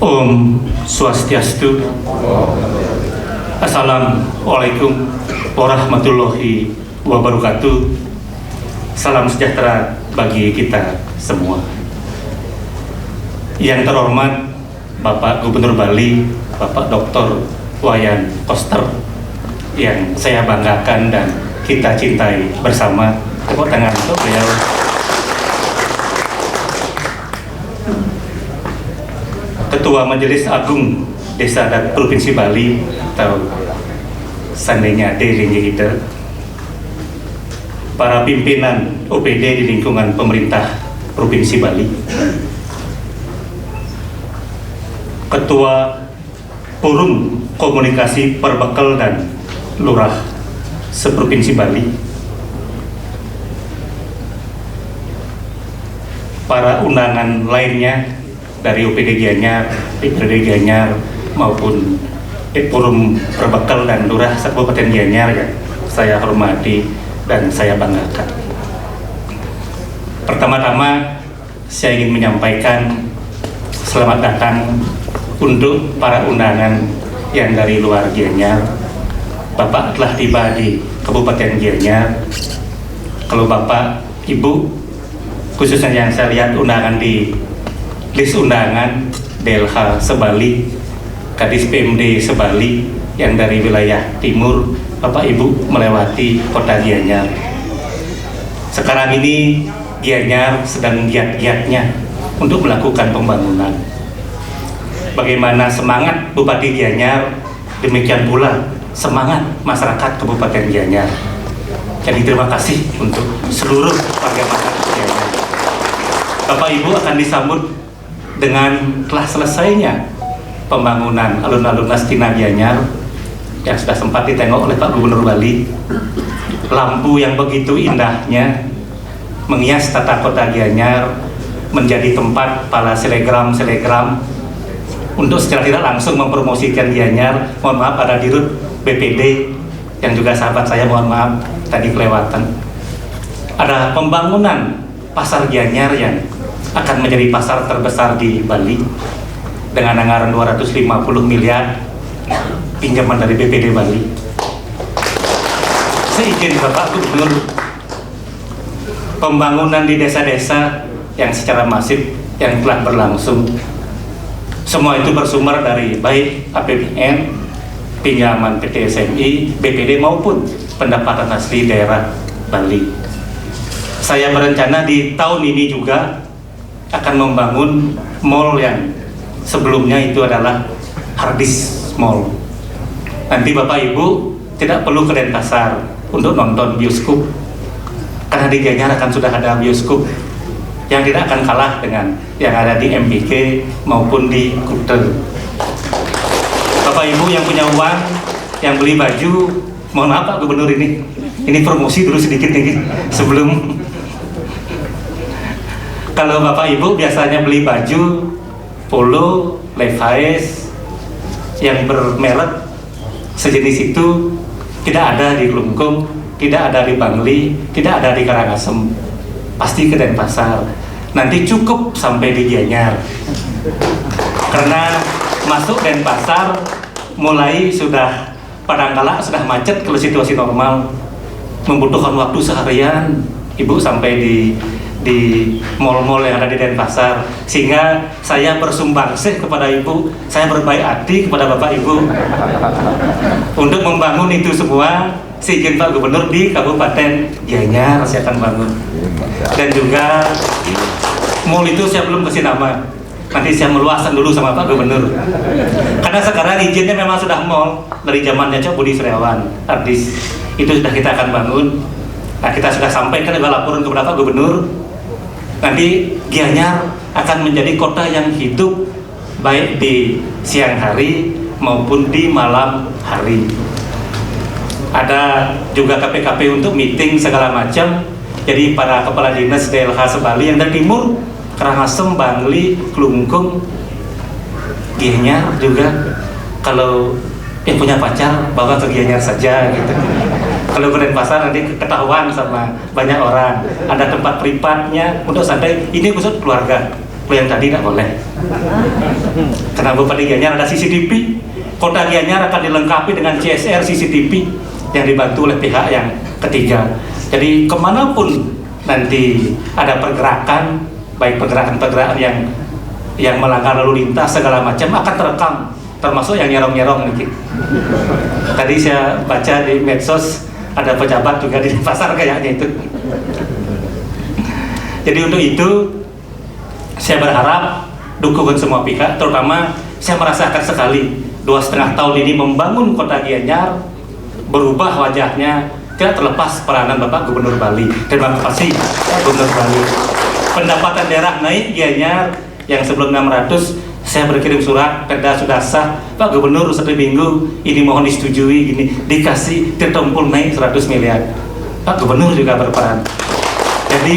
Om Swastiastu. Assalamualaikum warahmatullahi wabarakatuh. Salam sejahtera bagi kita semua. Yang terhormat Bapak Gubernur Bali, Bapak Dr. Wayan Koster, yang saya banggakan dan kita cintai bersama. Tepuk tangan untuk beliau. Ketua Majelis Agung Desa dan Provinsi Bali atau seandainya DLNJIDE, para pimpinan OPD di lingkungan pemerintah Provinsi Bali, Ketua Forum Komunikasi Perbekel dan Lurah seprovinsi Bali, para undangan lainnya dari OPD Gianyar, DPRD Gianyar maupun Forum Perbekel dan Lurah Kabupaten Gianyar yang saya hormati dan saya banggakan. Pertama-tama saya ingin menyampaikan selamat datang untuk para undangan yang dari luar Gianyar. Bapak telah tiba di Kabupaten Gianyar. Kalau Bapak, Ibu, khususnya yang saya lihat undangan di list undangan DLH Sebali, Kadis PMD Sebali yang dari wilayah timur, Bapak Ibu melewati kota Gianyar. Sekarang ini Gianyar sedang giat-giatnya untuk melakukan pembangunan. Bagaimana semangat Bupati Gianyar, demikian pula semangat masyarakat Kabupaten Gianyar. Jadi terima kasih untuk seluruh warga masyarakat Gianyar. Bapak Ibu akan disambut dengan telah selesainya pembangunan alun-alun Lastina Gianyar yang sudah sempat ditengok oleh Pak Gubernur Bali. Lampu yang begitu indahnya menghias tata kota Gianyar, menjadi tempat para selegram untuk secara tidak langsung mempromosikan Gianyar. Mohon maaf ada Dirut BPD yang juga sahabat saya, mohon maaf tadi kelewatan. Ada pembangunan pasar Gianyar yang akan menjadi pasar terbesar di Bali dengan anggaran 250 miliar pinjaman dari BPD Bali. Saya izin Bapak Gubernur, pembangunan di desa-desa yang secara masif yang telah berlangsung, semua itu bersumber dari baik APBN, pinjaman PT SMI, BPD maupun pendapatan asli daerah Bali. Saya berencana di tahun ini juga akan membangun mall yang sebelumnya itu adalah Hardis Mall. Nanti Bapak Ibu tidak perlu ke Denpasar untuk nonton bioskop, karena di Gianyar akan sudah ada bioskop yang tidak akan kalah dengan yang ada di MBK maupun di Kutel. Bapak Ibu yang punya uang, yang beli baju, mohon maaf Pak Gubernur, ini promosi dulu sedikit nih sebelum. Kalau Bapak Ibu biasanya beli baju polo, Levi's yang bermerek sejenis itu tidak ada di Klungkung, tidak ada di Bangli, tidak ada di Karangasem, pasti ke Denpasar. Nanti cukup sampai di Gianyar, karena masuk Denpasar mulai sudah kadangkala sudah macet. Kalau situasi normal membutuhkan waktu seharian Ibu sampai di mall-mall yang ada di Denpasar, sehingga saya bersumbangsi kepada Ibu, saya berbaik hati kepada Bapak Ibu untuk membangun itu semua. Seizin Pak Gubernur di Kabupaten Gianyar saya akan bangun, dan juga mall itu saya belum kasih nama, nanti saya meluaskan dulu sama Pak Gubernur, karena sekarang izinnya memang sudah mall dari zamannya Cok Budi Setiawan Ardis, itu sudah kita akan bangun. Nah, kita sudah sampaikan juga laporan kepada Pak Gubernur. Nanti Gianyar akan menjadi kota yang hidup baik di siang hari maupun di malam hari. Ada juga KPKP untuk meeting segala macam. Jadi para kepala dinas DLH Sebali yang dari timur, Karangasem, Bangli, Klungkung, Gianyar juga, kalau yang punya pacar bawa ke Gianyar saja gitu. Kalau ke Denpasar nanti ketahuan sama banyak orang. Ada tempat privatnya untuk santai. Ini khusus keluarga. Lo yang tadi tidak boleh. Karena Bupati Gianyar ada CCTV. Kota Gianyar akan dilengkapi dengan CSR CCTV yang dibantu oleh pihak yang ketiga. Jadi kemanapun nanti ada pergerakan, baik pergerakan-pergerakan yang melanggar lalu lintas segala macam akan terekam, termasuk yang nyerong-nyerong nih. Tadi saya baca di medsos ada pejabat juga di pasar kayaknya itu. Jadi untuk itu saya berharap dukungan semua pihak, terutama saya merasakan sekali 2,5 tahun ini membangun kota Gianyar, berubah wajahnya, tidak terlepas peranan Bapak Gubernur Bali. Terima kasih Gubernur Bali. Pendapatan daerah naik Gianyar yang sebelum 600, saya berkirim surat, perda sudah sah, Pak Gubernur 1 minggu ini mohon disetujui, gini dikasih tertumpul naik 100 miliar. Pak Gubernur juga berperan. Jadi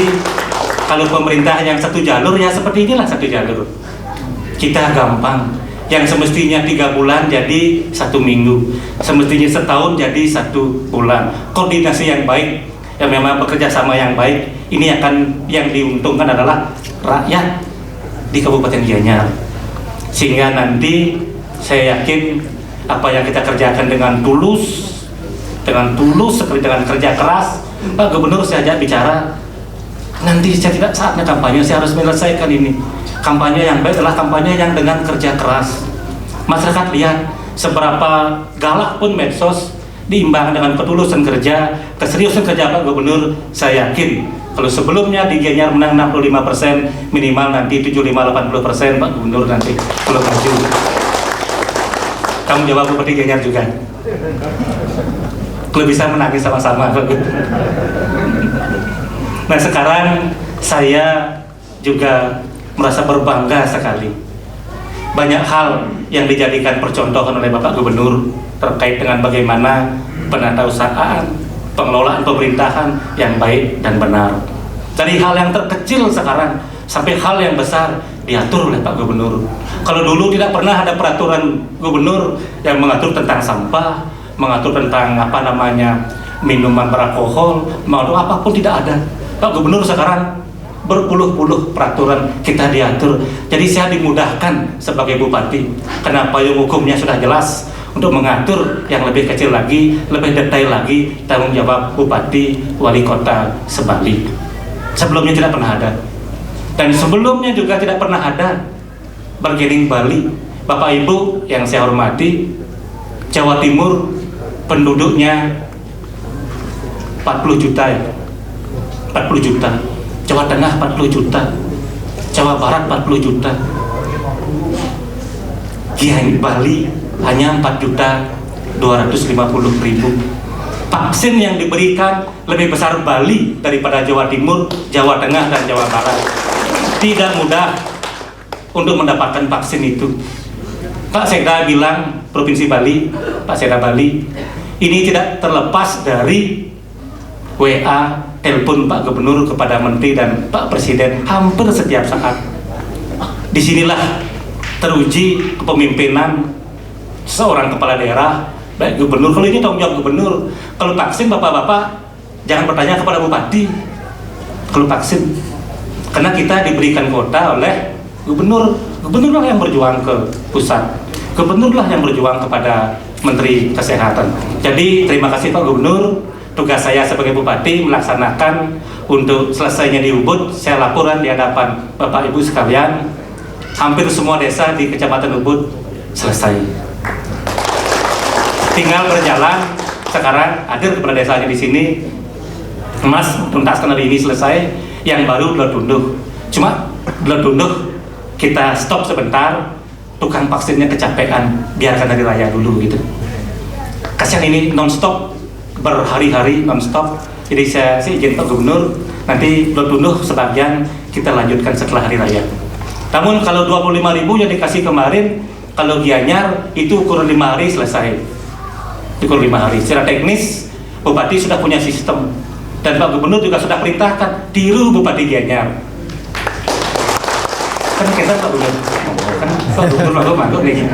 kalau pemerintah yang satu jalur ya seperti inilah satu jalur. Kita gampang, yang semestinya 3 bulan jadi 1 minggu, semestinya setahun jadi 1 bulan. Koordinasi yang baik, yang memang bekerja sama yang baik, ini akan yang diuntungkan adalah rakyat di Kabupaten Gianyar. Sehingga nanti saya yakin apa yang kita kerjakan dengan tulus seperti dengan kerja keras, Pak Gubernur saya ajak bicara, nanti saya tidak saatnya kampanye, saya harus menyelesaikan ini. Kampanye yang baik adalah kampanye yang dengan kerja keras. Masyarakat lihat seberapa galak pun medsos diimbang dengan ketulusan kerja, keseriusan kerja Pak Gubernur. Saya yakin kalau sebelumnya di Gianyar menang 65%, minimal nanti 75-80% Pak Gubernur nanti kalau maju. Kamu jawab Bupati Gianyar juga. Kalau bisa menangis sama-sama. Nah sekarang saya juga merasa berbangga sekali. Banyak hal yang dijadikan percontohan oleh Bapak Gubernur terkait dengan bagaimana penatausahaan, pengelolaan pemerintahan yang baik dan benar. Dari hal yang terkecil sekarang sampai hal yang besar diatur oleh Pak Gubernur. Kalau dulu tidak pernah ada peraturan gubernur yang mengatur tentang sampah, mengatur tentang minuman beralkohol, mengatur apapun tidak ada. Pak Gubernur sekarang berpuluh-puluh peraturan kita diatur. Jadi saya dimudahkan sebagai bupati karena payung hukumnya sudah jelas untuk mengatur yang lebih kecil lagi, lebih detail lagi tanggung jawab bupati, wali kota sebalik. Sebelumnya tidak pernah ada. Dan sebelumnya juga tidak pernah ada bargaining Bali. Bapak Ibu yang saya hormati, Jawa Timur penduduknya 40 juta ya. 40 juta. Jawa Tengah 40 juta, Jawa Barat 40 juta, Bali hanya 4.250.000. Vaksin yang diberikan lebih besar Bali daripada Jawa Timur, Jawa Tengah, dan Jawa Barat. Tidak mudah untuk mendapatkan vaksin itu. Pak Sekda bilang, Provinsi Bali, Pak Sekda Bali, ini tidak terlepas dari WA, telepon Pak Gubernur kepada Menteri dan Pak Presiden hampir setiap saat. Disinilah teruji kepemimpinan seorang kepala daerah, baik gubernur. Kalau ini tanggung jawab gubernur. Kalau vaksin bapak-bapak jangan bertanya kepada bupati. Kalau vaksin, karena kita diberikan kota oleh gubernur. Gubernurlah yang berjuang ke pusat. Gubernurlah yang berjuang kepada Menteri Kesehatan. Jadi terima kasih Pak Gubernur. Tugas saya sebagai bupati melaksanakan untuk selesainya di Ubud. Saya laporan di hadapan Bapak Ibu sekalian, hampir semua desa di Kecamatan Ubud selesai. Tinggal berjalan. Sekarang hadir kepala desanya di sini. Mas, tuntaskan hari ini selesai. Yang baru Dlodunduh. Cuma Dlodunduh kita stop sebentar. Tukang vaksinnya kecapean. Biarkan hari raya dulu gitu. Kasihan ini non-stop, berhari-hari non-stop. Jadi saya izin Pak Gubernur, nanti Dlodunduh sebagian kita lanjutkan setelah hari raya. Namun kalau 25.000 yang dikasih kemarin, kalau Gianyar itu ukur 5 hari selesai. Ukur 5 hari. Secara teknis Bupati sudah punya sistem dan Pak Gubernur juga sudah perintahkan tiru Bupati Gianyar. Kan kita Pak Gubernur, kan Pak Gubernur lalu mantuk nih.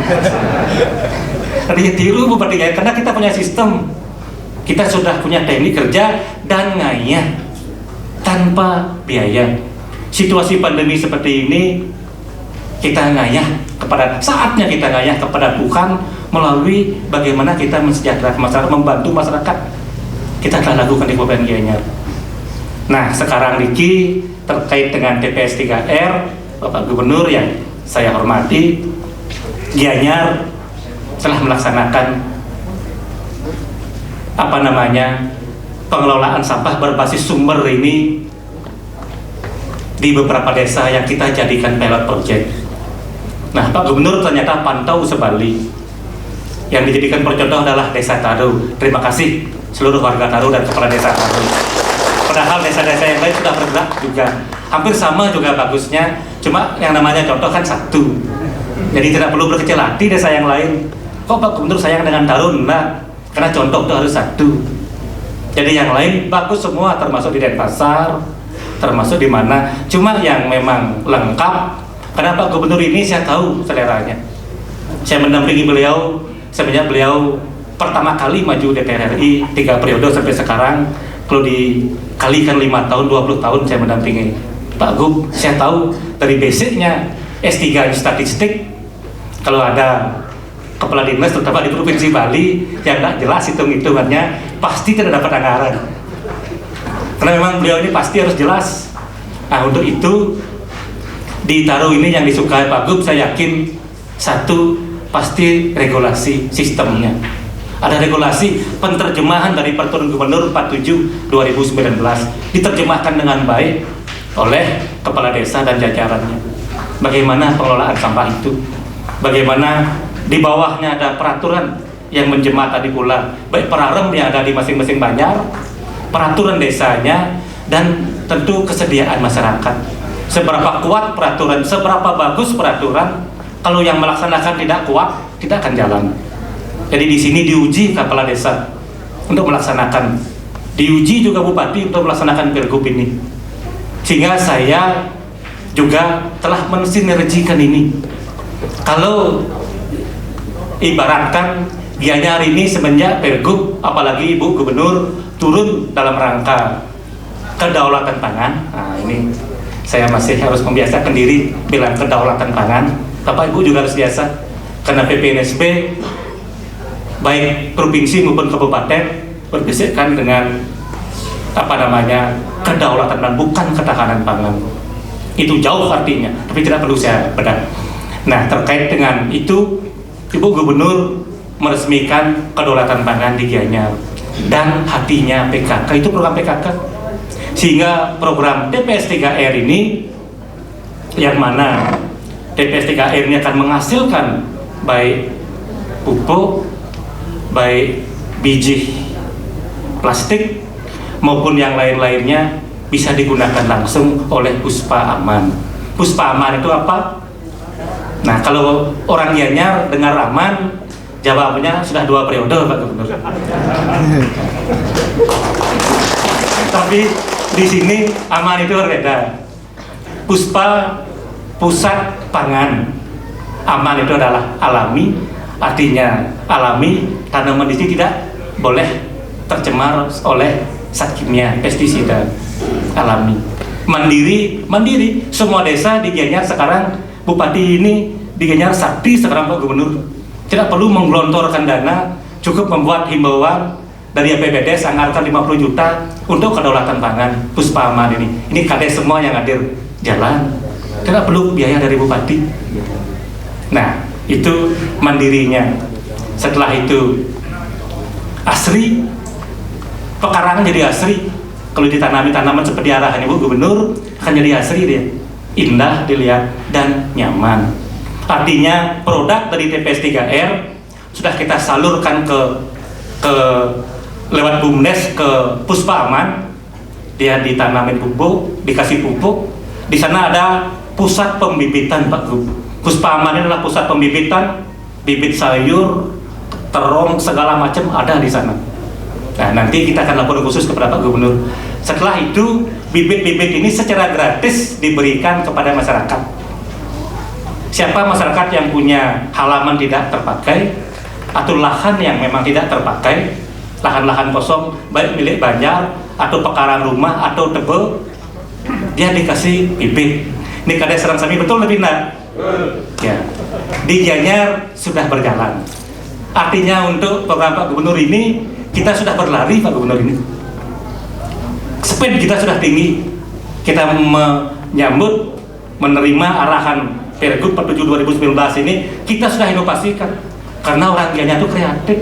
Artinya tiru Bupati Gianyar karena kita punya sistem. Kita sudah punya teknik kerja dan ngayah tanpa biaya. Situasi pandemi seperti ini kita ngayah saatnya kita ngayah kepada Tuhan melalui bagaimana kita mensejahterakan masyarakat, membantu masyarakat. Kita telah lakukan di Kabupaten Gianyar. Nah, sekarang Riki terkait dengan TPS 3R, Bapak Gubernur yang saya hormati, Gianyar telah melaksanakan pengelolaan sampah berbasis sumber ini di beberapa desa yang kita jadikan pilot project. Nah, Pak Gubernur ternyata pantau sebali. Yang dijadikan percontoh adalah Desa Taru. Terima kasih seluruh warga Taru dan kepala desa Taru. Padahal desa-desa yang lain sudah bergerak juga, hampir sama juga bagusnya. Cuma yang namanya contoh kan satu. Jadi tidak perlu berkecil hati desa yang lain. Kok Pak Gubernur sayang dengan Taru? Nah, karena contoh itu harus satu. Jadi yang lain bagus semua, termasuk di Denpasar, termasuk di mana. Cuma yang memang lengkap, karena Pak Gubernur ini saya tahu seleranya. Saya mendampingi beliau semenjak beliau pertama kali maju DPR RI 3 periode sampai sekarang. Kalau dikalikan 5 tahun, 20 tahun saya mendampingi Pak Gub. Saya tahu dari basicnya S3 di statistik. Kalau ada kepala dinas terutama di Provinsi Bali yang nggak jelas hitung-hitungannya, pasti tidak dapat anggaran. Karena memang beliau ini pasti harus jelas. Nah, untuk itu di Taru ini yang disukai Pak Gub, saya yakin satu, pasti regulasi sistemnya. Ada regulasi penterjemahan dari Peraturan Gubernur 47 2019 diterjemahkan dengan baik oleh kepala desa dan jajarannya. Bagaimana pengelolaan sampah itu? Bagaimana di bawahnya ada peraturan yang menjemah tadi pula, baik perarem yang ada di masing-masing banjar, peraturan desanya, dan tentu kesediaan masyarakat. Seberapa kuat peraturan, seberapa bagus peraturan, kalau yang melaksanakan tidak kuat, tidak akan jalan. Jadi di sini diuji kepala desa untuk melaksanakan, diuji juga bupati untuk melaksanakan Pergub ini. Sehingga saya juga telah mensinergikan ini. Kalau ibaratkan Gianyar ini semenjak Pergub, apalagi Ibu Gubernur turun dalam rangka kedaulatan pangan. Nah, ini saya masih harus membiasakan diri bilang kedaulatan pangan. Bapak Ibu juga harus biasa, karena PPNSB baik provinsi maupun kabupaten bergesekkan dengan kedaulatan pangan, bukan ketahanan pangan. Itu jauh artinya, tapi tidak perlu saya bedah. Nah, terkait dengan itu, Ibu Gubernur meresmikan kedaulatan pangan di Gianyar dan hatinya PKK, itu program PKK. Sehingga program TPS 3R ini, yang mana TPS 3R ini akan menghasilkan baik pupuk, baik biji plastik maupun yang lain-lainnya, bisa digunakan langsung oleh Puspa Aman. Puspa Aman itu apa? Nah, kalau orang Gianyar dengar aman, jawabnya sudah 2 periode Pak Gubernur. Tapi di sini aman itu berbeda. Puspa pusat pangan, aman itu adalah alami, artinya alami, tanaman di sini tidak boleh tercemar oleh zat kimia, pestisida, alami. Mandiri, semua desa di Gianyar sekarang, bupati ini di Gianyar sakti sekarang Pak Gubernur, tidak perlu menggelontorkan dana, cukup membuat himbauan dari APBD, anggarkan 50 juta untuk kedaulatan pangan Puspa Aman ini. Ini kades semua yang hadir jalan, tidak perlu biaya dari bupati. Nah, itu mandirinya. Setelah itu asri, pekarangan jadi asri. Kalau ditanami tanaman seperti arahan Ibu Gubernur, akan jadi asri dia, indah dilihat dan nyaman. Artinya produk dari TPS 3R sudah kita salurkan ke lewat BUMDes ke Puspa Aman. Dia ditanamin pupuk, dikasih pupuk. Di sana ada pusat pembibitan Pak Gub. Puspa Aman ini adalah pusat pembibitan, bibit sayur, terong, segala macam ada di sana. Nah, nanti kita akan lapor khusus kepada Pak Gubernur. Setelah itu, bibit-bibit ini secara gratis diberikan kepada masyarakat. Siapa masyarakat yang punya halaman tidak terpakai atau lahan yang memang tidak terpakai, lahan-lahan kosong, baik milik banjar atau pekarangan rumah atau tebel, dia dikasih bibit. Ini kades serang sami betul lebih enggak? Ya, di Gianyar sudah berjalan. Artinya untuk program Pak Gubernur ini kita sudah berlari Pak Gubernur ini. Speed kita sudah tinggi. Kita menyambut, menerima arahan Pergub 47 2019 ini, kita sudah inovasikan. Karena orang Gianyar itu kreatif.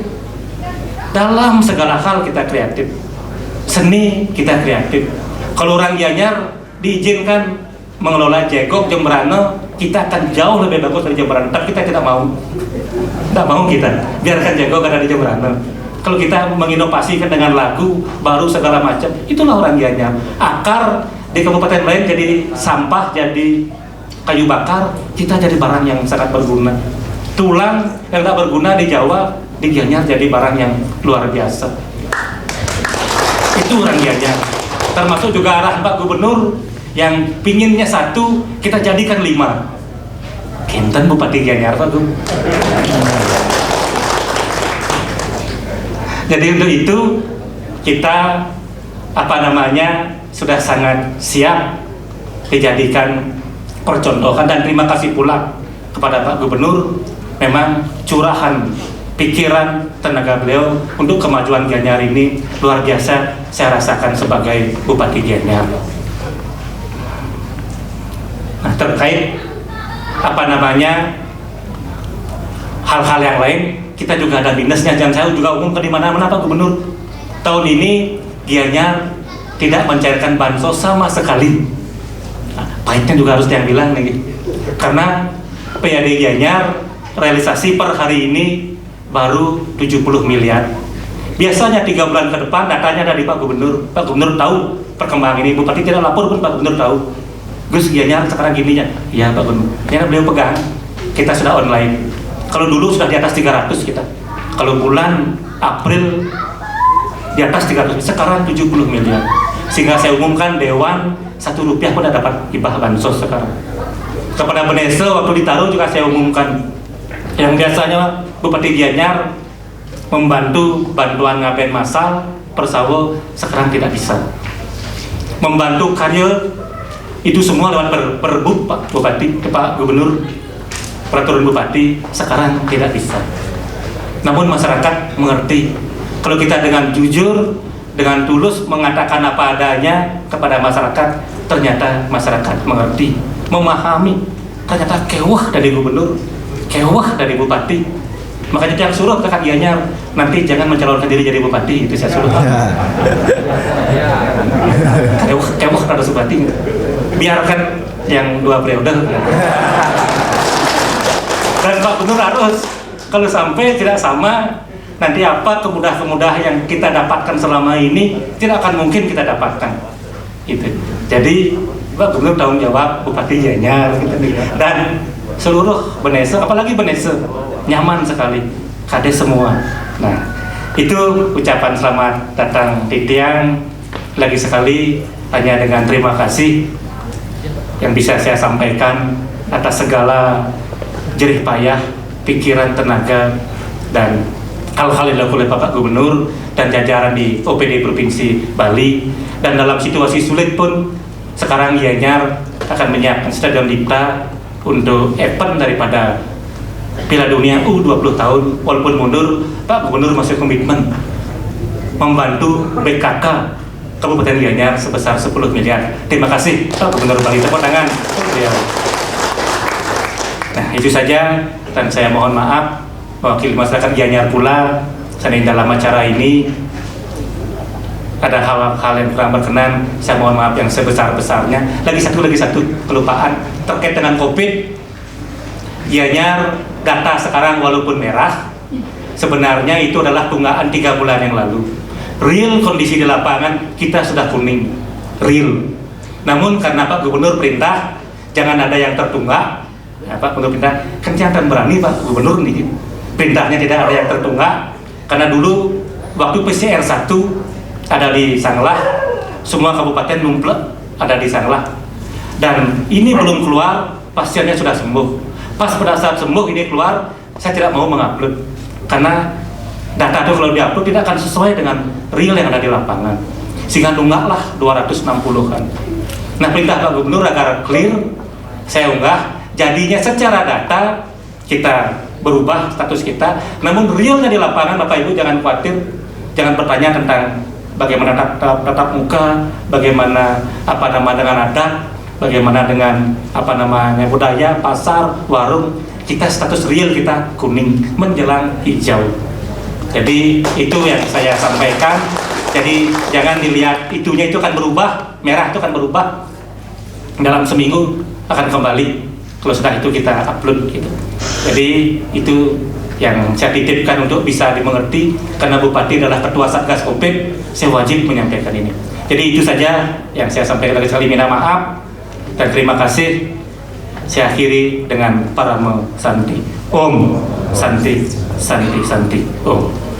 Dalam segala hal kita kreatif. Seni kita kreatif. Kalau orang Gianyar diizinkan mengelola Jegok, Jemberana, kita akan jauh lebih bagus dari Jemberana. Tapi kita tidak mau. Tidak mau kita. Biarkan Jegok ada di Jemberana. Kalau kita menginovasikan dengan lagu baru segala macam, itulah orang Gianyar. Akar di kabupaten lain jadi sampah, jadi kayu bakar, kita jadi barang yang sangat berguna. Tulang yang tak berguna di Jawa, di Gianyar jadi barang yang luar biasa. Itu orang Gianyar. Termasuk juga arah Pak Gubernur yang pinginnya 1, kita jadikan 5. Kinten Bupati Gianyar Pak Gub. Jadi untuk itu kita sudah sangat siap dijadikan percontohan, dan terima kasih pula kepada Pak Gubernur. Memang curahan pikiran, tenaga beliau untuk kemajuan Gianyar ini luar biasa saya rasakan sebagai Bupati Gianyar. Nah, terkait hal-hal yang lain, kita juga ada minusnya. Jangan saya juga umumkan di mana-mana Pak Gubernur. Tahun ini Gianyar tidak mencairkan bansos sama sekali. Nah, pahitnya juga harus yang bilang nih, karena PAD Gianyar realisasi per hari ini baru 70 miliar. Biasanya 3 bulan ke depan datanya dari Pak Gubernur. Pak Gubernur tahu perkembangan ini. Bupati tidak lapor pun Pak Gubernur tahu. Gus, Gianyar sekarang gini ya. Iya Pak Gubernur. Karena beliau pegang. Kita sudah online. Kalau dulu sudah di atas 300 kita. Kalau bulan April di atas 300, sekarang 70 miliar. Sehingga saya umumkan Dewan 1 rupiah pun dapat hibah bansos sekarang. Kepada Benese waktu ditaruh juga saya umumkan. Yang biasanya Bupati Gianyar membantu bantuan ngaben masal persawo, sekarang tidak bisa. Membantu karya itu semua lewat perbuk Pak Bupati, Pak Gubernur, peraturan Bupati, sekarang tidak bisa. Namun masyarakat mengerti. Kalau kita dengan jujur, dengan tulus mengatakan apa adanya kepada masyarakat, ternyata masyarakat mengerti, memahami. Ternyata kewah dari Gubernur, kewah dari Bupati. Makanya saya suruh ke Kak Gianyar, nanti jangan mencalonkan diri jadi Bupati, itu saya suruh. Kewah ada Bupati, biarkan yang 2 periode. Dan Pak Gubernur harus, kalau sampai tidak sama, nanti apa kemudahan-kemudahan yang kita dapatkan selama ini tidak akan mungkin kita dapatkan. Itu. Jadi Pak Gubernur tanggung jawab Bupati Gianyar gitu. Dan seluruh Benese, apalagi Benese nyaman sekali, kades semua. Nah, itu ucapan selamat datang di Tiang. Lagi sekali hanya dengan terima kasih yang bisa saya sampaikan atas segala jerih payah, pikiran, tenaga, dan hal-hal yang dilakukan oleh Bapak Gubernur dan jajaran di OPD Provinsi Bali. Dan dalam situasi sulit pun sekarang Gianyar akan menyiapkan Stadion Dipta untuk event daripada Piala Dunia U20 tahun. Walaupun mundur, Pak Gubernur masih komitmen membantu BKK Kabupaten Gianyar sebesar 10 miliar. Terima kasih Pak Gubernur Bali. Tepuk tangan. Nah, itu saja, dan saya mohon maaf mewakili masyarakat Gianyar pula. Saya dalam acara ini ada hal-hal yang kurang berkenan, saya mohon maaf yang sebesar-besarnya. Lagi satu kelupaan terkait dengan COVID. Gianyar data sekarang walaupun merah, sebenarnya itu adalah tunggakan 3 bulan yang lalu. Real kondisi di lapangan kita sudah kuning, real. Namun karena Pak Gubernur perintah jangan ada yang tertunggak, ya, Pak Gubernur perintah, kan jangan berani Pak Gubernur nih, perintahnya tidak ada yang tertunggak. Karena dulu waktu PCR 1 ada di Sanglah, semua kabupaten numplek ada di Sanglah, dan ini belum keluar, pasiennya sudah sembuh. Pas pada saat sembuh ini keluar, saya tidak mau mengupload karena data itu kalau diupload tidak akan sesuai dengan real yang ada di lapangan, sehingga nunggaklah 260 kan. Nah, perintah Pak Gubernur agar clear, saya unggah Jadinya secara data kita berubah status kita, namun realnya di lapangan Bapak Ibu jangan khawatir, jangan bertanya tentang bagaimana tatap muka, bagaimana dengan adat, bagaimana dengan budaya, pasar, warung. Kita status real kita kuning menjelang hijau. Jadi itu yang saya sampaikan. Jadi jangan dilihat itunya itu akan berubah, merah itu akan berubah dalam seminggu akan kembali kalau sudah itu kita upload gitu. Jadi itu yang saya titipkan untuk bisa dimengerti, karena Bupati adalah Ketua Satgas Covid, saya wajib menyampaikan ini. Jadi itu saja yang saya sampaikan. Lagi sekali minta maaf dan terima kasih. Saya akhiri dengan Paramo Santi. Om Santi Santi Santi Om.